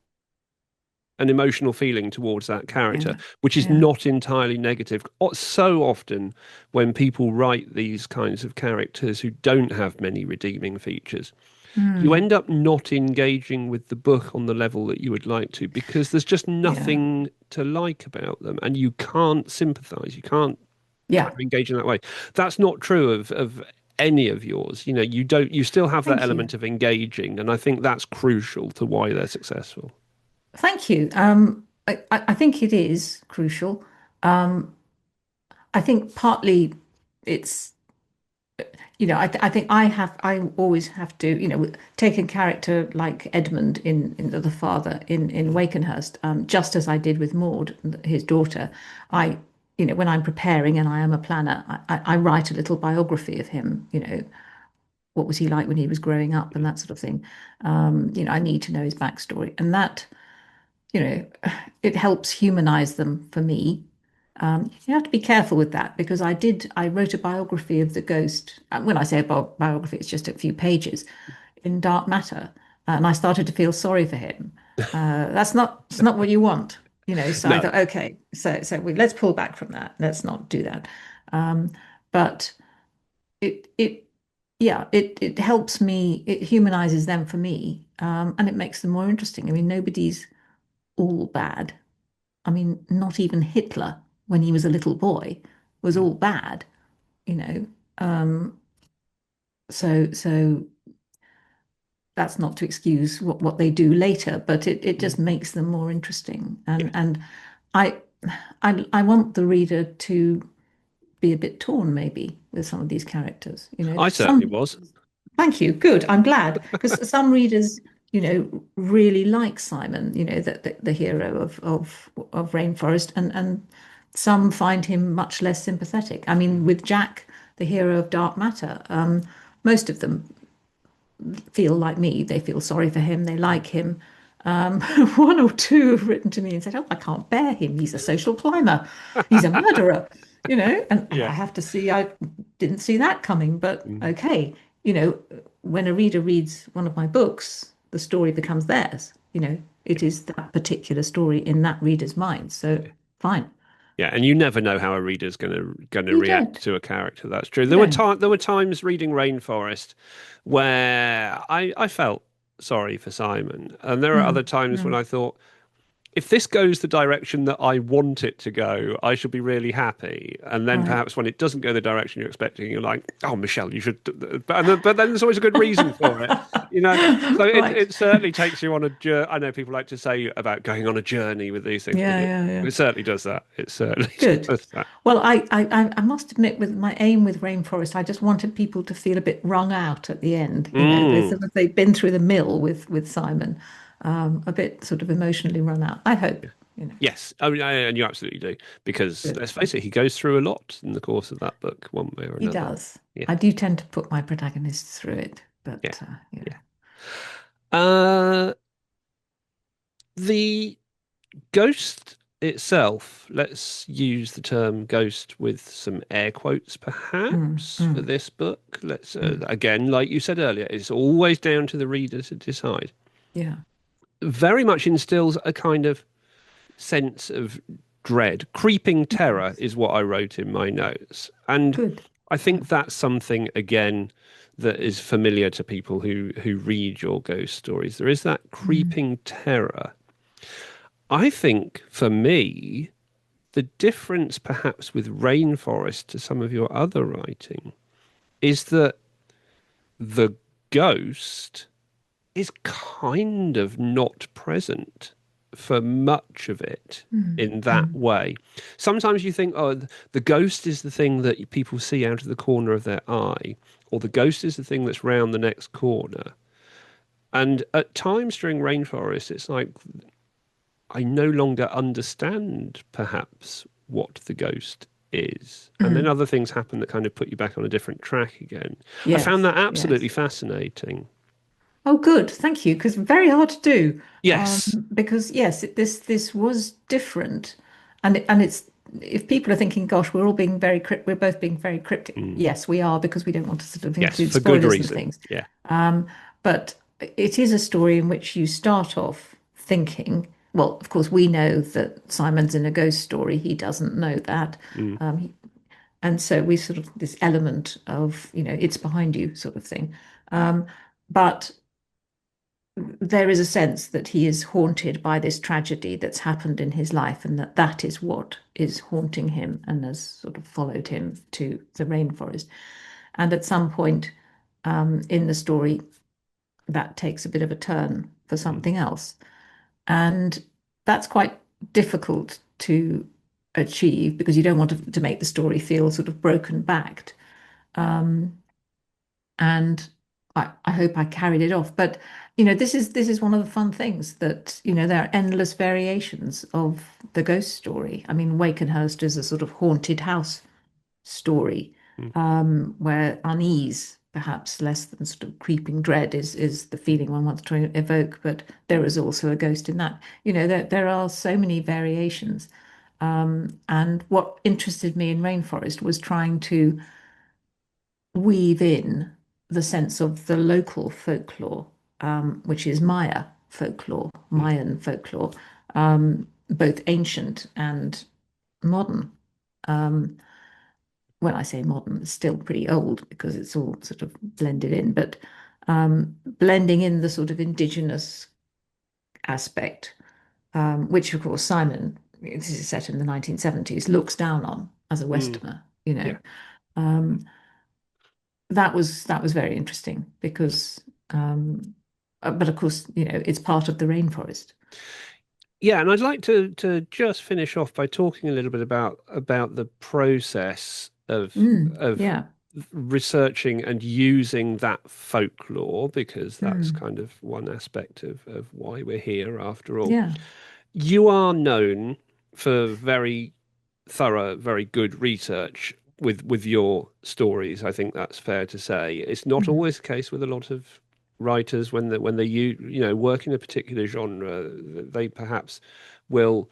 an emotional feeling towards that character, Yeah. which is Yeah. not entirely negative. So often, when people write these kinds of characters who don't have many redeeming features, you Hmm. end up not engaging with the book on the level that you would like to because there's just Yeah. nothing to like about them and you can't sympathize. You can't kind Yeah. of engage in that way. That's not true of any of yours. You still have that Thank you. element of engaging, and I think that's crucial to why they're successful. Thank you. I think it is crucial. Um, I think partly it's I think I always have to take a character like Edmund in the father in Mm, Wakenhurst, just as I did with Maud, his daughter. I when I'm preparing and I am a planner, I write a little biography of him. What was he like when he was growing up and that sort of thing. I need to know his backstory, and that you know, it helps humanize them for me. You have to be careful with that because I wrote a biography of the ghost. When I say a biography, it's just a few pages in Dark Matter. And I started to feel sorry for him. It's not what you want, so I no. thought, okay, let's pull back from that. Let's not do that. But it yeah, it helps me, it humanizes them for me, and it makes them more interesting. I mean, nobody's all bad. I mean, not even Hitler, when he was a little boy, was Mm, all bad, you know. Um, so that's not to excuse what they do later, but it mm, just makes them more interesting. yeah. And I I want the reader to be a bit torn maybe with some of these characters. I certainly Some was. Thank you. Good. I'm glad because some readers, really like Simon, the hero of Rainforest, and some find him much less sympathetic. I mean, with Jack, the hero of Dark Matter, most of them feel like me. They feel sorry for him. They like him. One or two have written to me and said, "Oh, I can't bear him. He's a social climber. He's a murderer." And I Yeah. have to see, I didn't see that coming, but Mm. okay. When a reader reads one of my books, the story becomes theirs. It is that particular story in that reader's mind. So fine. Yeah, and you never know how a reader's going to You react don't. to a character. That's true. You don't. There were times reading Rainforest where I felt sorry for Simon, and there are other Mm, times when mm, I thought, if this goes the direction that I want it to go, I shall be really happy. And then right. perhaps when it doesn't go the direction you're expecting, you're like, "Oh, Michelle, you should." But then there's always a good reason for it, you know. So it Right. it certainly takes you on a journey. I know people like to say about going on a journey with these things, but Yeah, it yeah, yeah. it certainly does that. It certainly Good. does that. Well, I must admit, with my aim with Rainforest, I just wanted people to feel a bit wrung out at the end. Mm. They've been through the mill with Simon, a bit sort of emotionally run out. I hope. Yes, I mean, and you absolutely do, because Good. let's face it, he goes through a lot in the course of that book, one way or He another. does. Yeah, I do tend to put my protagonists through it, yeah, but yeah. Uh, the ghost itself, let's use the term ghost with some air quotes, mm, perhaps, for mm, this book. Let's, mm. again, like you said earlier, it's always down to the reader to decide. Yeah. Very much instills a kind of sense of dread. Creeping terror Yes. is what I wrote in my notes. And Good. I Yeah. think that's something, again, that is familiar to people who read your ghost stories. There is that Mm, creeping terror. I think for me, the difference perhaps with Rainforest to some of your other writing is that the ghost is kind of not present for much of it mm, in that mm, way. Sometimes you think, oh, the ghost is the thing that people see out of the corner of their eye, or the ghost is the thing that's round the next corner. And at times during Rainforest, it's like I no longer understand perhaps what the ghost is. And then mm. other things happen that kind of put you back on a different track again. I found Yes. that absolutely Yes. fascinating. Oh, good. Thank you. Because very hard to do. Yes. Because yes, this was different, and it's if people are thinking, "Gosh, we're both being very cryptic." Mm. Yes, we are because we don't want to sort of Yes, include for good spoilers and reason. things. Yeah. Um, but it is a story in which you start off thinking, well, of course, we know that Simon's in a ghost story. He doesn't know that. Mm. And so we sort of this element of, it's behind you sort of thing. But there is a sense that he is haunted by this tragedy that's happened in his life, and that is what is haunting him and has sort of followed him to the rainforest. And at some point in the story, that takes a bit of a turn for Mm. something else. And that's quite difficult to achieve because you don't want to make the story feel sort of broken backed. Um, and I hope I carried it off. But this is one of the fun things that there are endless variations of the ghost story. I mean, Wakenhurst is a sort of haunted house story Mm. where unease, perhaps less than sort of creeping dread, is the feeling one wants to evoke. But there is also a ghost in that. There are so many variations. And what interested me in Rainforest was trying to weave in the sense of the local folklore, which is Mm. Mayan folklore, both ancient and modern. Um, when I say modern, it's still pretty old because it's all sort of blended in, but blending in the sort of indigenous aspect, which of course Simon, this is set in the 1970s, looks down on as a Mm. Westerner, you know. Yeah. Um, that was very interesting because but of course it's part of the rainforest. Yeah, and I'd like to just finish off by talking a little bit about the process of Mm, of yeah. researching and using that folklore, because that's Mm. kind of one aspect of why we're here after all. Yeah. You are known for very thorough, very good research with your stories. I think that's fair to say. It's not Mm. always the case with a lot of writers when they work in a particular genre. They perhaps will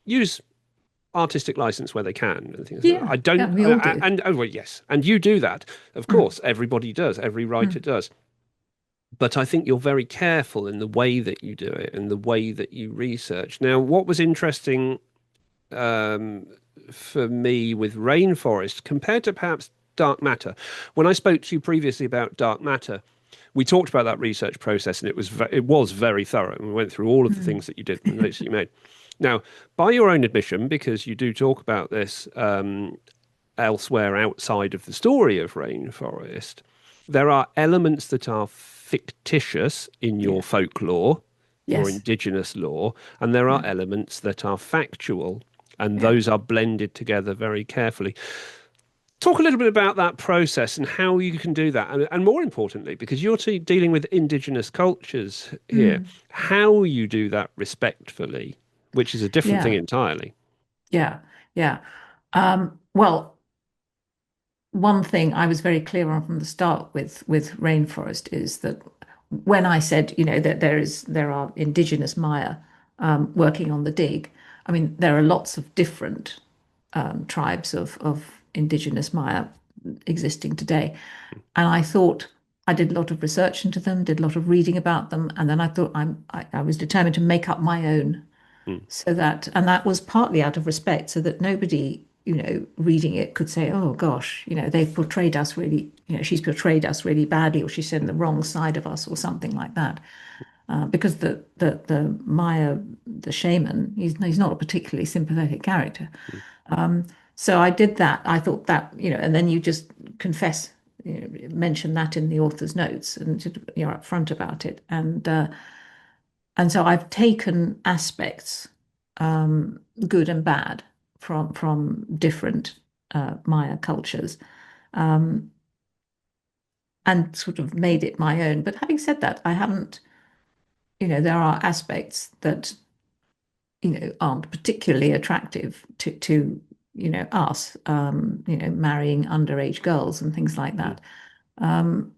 use artistic license where they can and things like that. Yeah. I Yeah. don't, We all do. and oh well, yes, and you do that, of Mm. course. Everybody does. Every writer Mm. does. But I think you're very careful in the way that you do it and the way that you research. Now, what was interesting um, for me with Rainforest compared to perhaps Dark Matter, when I spoke to you previously about Dark Matter, we talked about that research process, and it was very thorough, and we went through all of the Mm. things that you did and the notes that you made. Now, by your own admission, because you do talk about this elsewhere outside of the story of Rainforest, there are elements that are fictitious in your Yeah. folklore, your Yes. indigenous lore, and there are Yeah. elements that are factual, and Yeah. those are blended together very carefully. Talk a little bit about that process and how you can do that, and more importantly, because you're dealing with indigenous cultures here, Mm. how you do that respectfully, which is a different thing Yeah. entirely. Yeah. Yeah. Well, one thing I was very clear on from the start with Rainforest is that when I said, that there are indigenous Maya working on the dig, I mean there are lots of different tribes of indigenous Maya existing today, and I thought I did a lot of research into them, did a lot of reading about them, and then I thought I was determined to make up my own Mm, so that, and that was partly out of respect, so that nobody, reading it could say, oh gosh, they've portrayed us really, she's portrayed us really badly, or she's on the wrong side of us, or something like that. Because the Maya, the shaman, he's not a particularly sympathetic character. mm, So I did that. I thought that, and then you just confess, mention that in the author's notes, and you're upfront about it. And so I've taken aspects, good and bad, from different Maya cultures, um, and sort of made it my own. But having said that, I haven't, there are aspects that, aren't particularly attractive to us, marrying underage girls and things like mm, that. Um,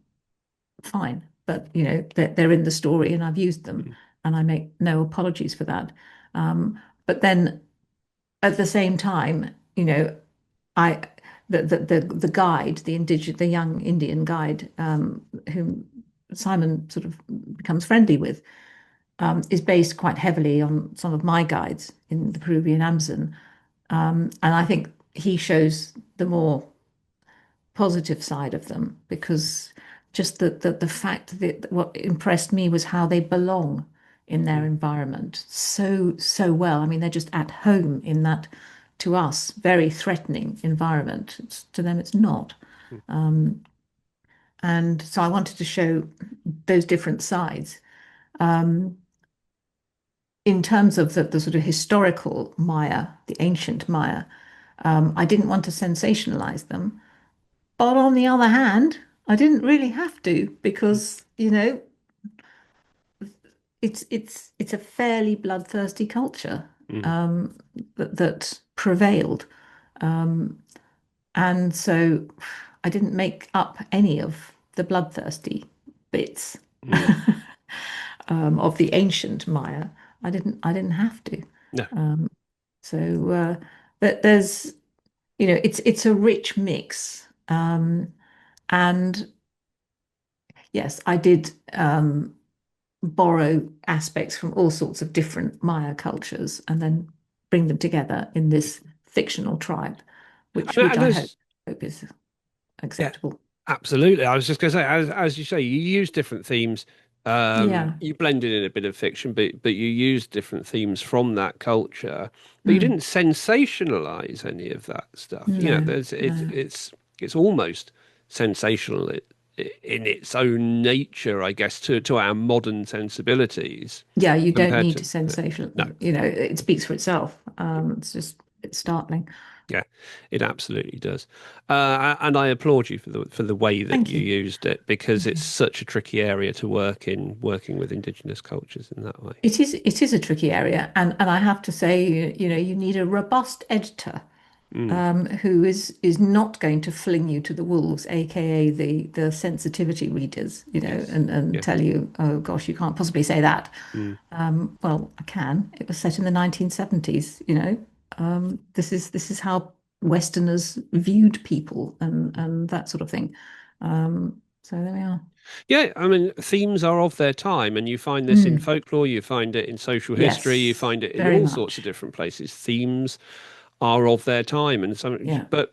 Fine, but they're in the story, and I've used them, mm, and I make no apologies for that. But then at the same time, I the guide, the young Indian guide, whom Simon sort of becomes friendly with, is based quite heavily on some of my guides in the Peruvian Amazon, and I think he shows the more positive side of them, because just the fact that what impressed me was how they belong in their mm, environment so well. I mean, they're just at home in that, to us, very threatening environment. To them, it's not. mm, And so I wanted to show those different sides. Um, in terms of the sort of historical Maya, the ancient Maya, I didn't want to sensationalize them. But on the other hand, I didn't really have to, mm, because, it's a fairly bloodthirsty culture, mm, um, that prevailed. Um, and so I didn't make up any of the bloodthirsty bits, mm. of the ancient Maya. I didn't have to. No. So but there's, it's a rich mix. And yes, I did borrow aspects from all sorts of different Maya cultures, and then bring them together in this fictional tribe, which And I hope, there's, is yeah, acceptable. absolutely. I was just going to say, as you say, you use different themes. Yeah. You blended in a bit of fiction, but you used different themes from that culture. But you Mm. didn't sensationalize any of that stuff. No, There's no. it's almost sensational in its own nature, I guess, to our modern sensibilities Yeah, you don't compared need to to sensational, no. it speaks for itself. It's startling. Yeah, it absolutely does. And I applaud you for the way that Thank you you. used it, because Thank it's you. such a tricky area to work in, working with indigenous cultures in that way. It is a tricky area, and I have to say, you need a robust editor Mm, who is not going to fling you to the wolves, aka the sensitivity readers, yes. and Yeah. tell you, oh gosh, you can't possibly say that. Mm. Well, I can. It was set in the 1970s, this is how Westerners viewed people and that sort of thing. So there we are. Yeah, I mean, themes are of their time, and you find this in Mm, folklore, you find it in social history, you yes, find it in very all sorts of much. different places. Themes are of their time, and Yeah. but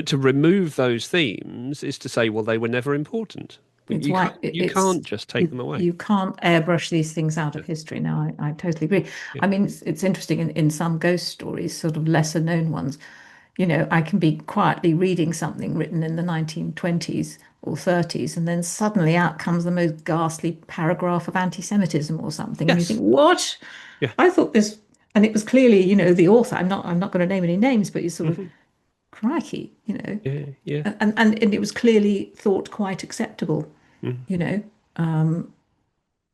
to remove those themes is to say, well, they were never important. It's You why can't it- you it's can't just take you them away. you can't airbrush these things out of history. Now, I totally agree. Yeah. I mean, it's interesting in some ghost stories, sort of lesser known ones. I can be quietly reading something written in the 1920s or 30s, and then suddenly out comes the most ghastly paragraph of anti-Semitism or something, and you think, Yes. what? Yeah. I thought this, and it was clearly, the author. I'm not going to name any names, but you sort of, Hmm. crikey, Yeah. Yeah. and it was clearly thought quite acceptable, Mm. you know. Um,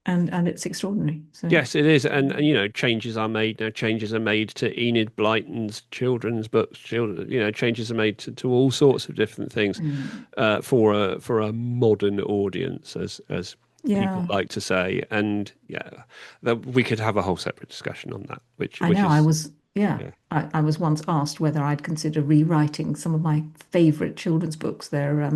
and it's extraordinary. So Yes, it is, and changes are made now. Changes are made to Enid Blyton's children's books. Children, changes are made to all sorts of different things mm, for a modern audience, as people yeah, like to say. And yeah, that we could have a whole separate discussion on that, I which know. I is was yeah. yeah. I was once asked whether I'd consider rewriting some of my favorite children's books. They're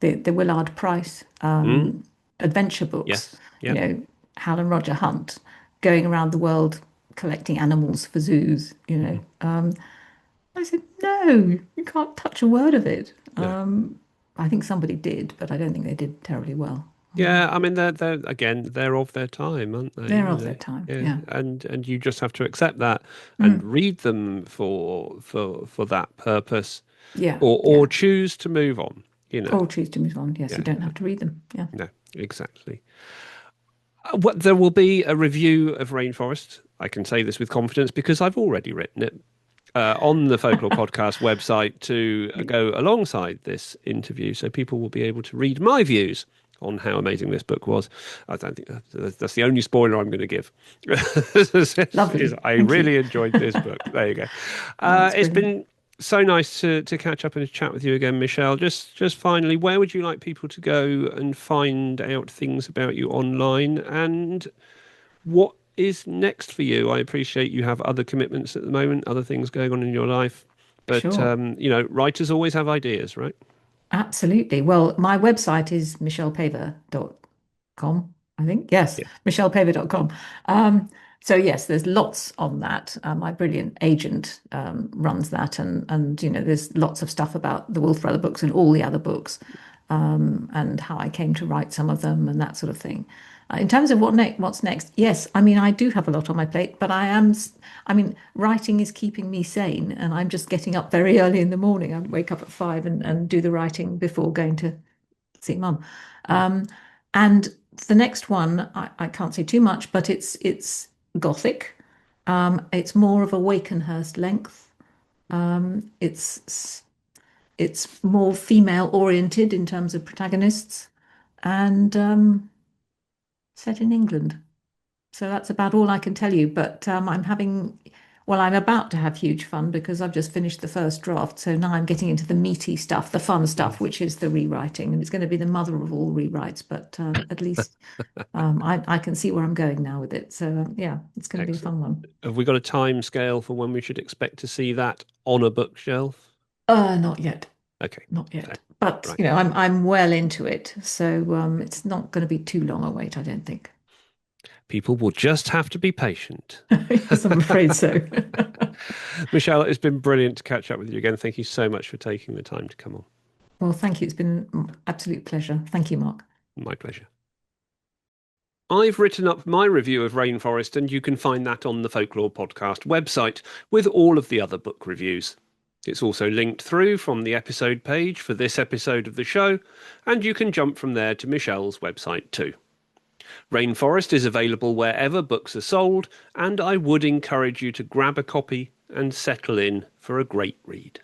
the Willard Price Mm, adventure books. yes, You yeah, know, Hal and Roger Hunt going around the world collecting animals for zoos. mhm, I said, no, you can't touch a word of it. no. I think somebody did, but I don't think they did terribly well. Yeah, I mean they're again they're of their time, aren't they? They're of their time. Yeah, Yeah. and you just have to accept that and Mm. read them for that purpose, Yeah. or Yeah. choose to move on. Or choose to move on. Yes, Yeah, you don't have to read them. Yeah. no, exactly. What there will be a review of Rainforest. I can say this with confidence because I've already written it on the Folklore Podcast website to go alongside this interview, so people will be able to read my views on how amazing this book was. I don't think that's the only spoiler I'm going to give. Is Lovely. I Thank you. really enjoyed this book. There you go. Oh, that's It's brilliant. been so nice to catch up and to chat with you again, Michelle. Just finally, where would you like people to go and find out things about you online, and what is next for you? I appreciate you have other commitments at the moment, other things going on in your life, but Sure. writers always have ideas, right? Absolutely. Well, my website is michellepaver.com, I think. Yes, Yeah. michellepaver.com. So yes, there's lots on that. My brilliant agent runs that, and there's lots of stuff about the Wolf Brother books and all the other books, and how I came to write some of them and that sort of thing. In terms of what's next, yes, I mean I do have a lot on my plate, but I mean writing is keeping me sane, and I'm just getting up very early in the morning. I wake up at 5 and do the writing before going to see mum. Mm. Um, and the next one, I can't say too much, but it's gothic. It's more of a Wakenhurst length. It's more female oriented in terms of protagonists, and set in England. So that's about all I can tell you. But I'm about to have huge fun because I've just finished the first draft. So now I'm getting into the meaty stuff, the fun Mm. stuff, which is the rewriting. And it's going to be the mother of all rewrites. But at least I can see where I'm going now with it. So yeah, it's going to be a Excellent. fun one. Have we got a time scale for when we should expect to see that on a bookshelf? Not yet. Okay. Not So, yet. But right. I'm well into it. So it's not going to be too long a wait, I don't think. People will just have to be patient. Yes, I'm afraid so. Michelle, it's been brilliant to catch up with you again. Thank you so much for taking the time to come on. Well, thank you. It's been an absolute pleasure. Thank you, Mark. My pleasure. I've written up my review of Rainforest, and you can find that on the Folklore Podcast website with all of the other book reviews. It's also linked through from the episode page for this episode of the show, and you can jump from there to Michelle's website too. Rainforest is available wherever books are sold, and I would encourage you to grab a copy and settle in for a great read.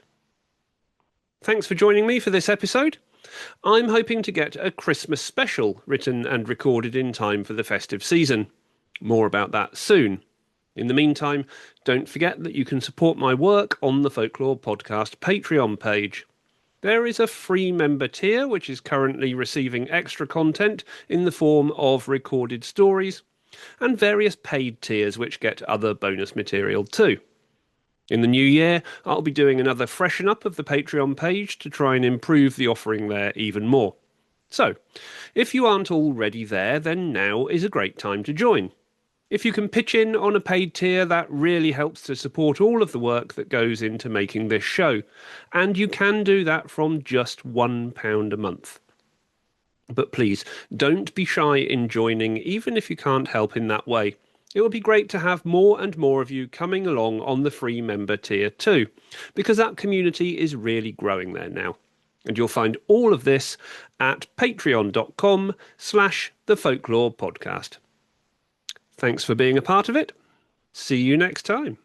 Thanks for joining me for this episode. I'm hoping to get a Christmas special written and recorded in time for the festive season. More about that soon. In the meantime, don't forget that you can support my work on the Folklore Podcast Patreon page. There is a free member tier which is currently receiving extra content in the form of recorded stories, and various paid tiers which get other bonus material too. In the new year, I'll be doing another freshen up of the Patreon page to try and improve the offering there even more. So, if you aren't already there, then now is a great time to join. If you can pitch in on a paid tier, that really helps to support all of the work that goes into making this show, and you can do that from just £1 a month. But please, don't be shy in joining, even if you can't help in that way. It would be great to have more and more of you coming along on the free member tier too, because that community is really growing there now. And you'll find all of this at patreon.com/thefolklorepodcast. Thanks for being a part of it. See you next time.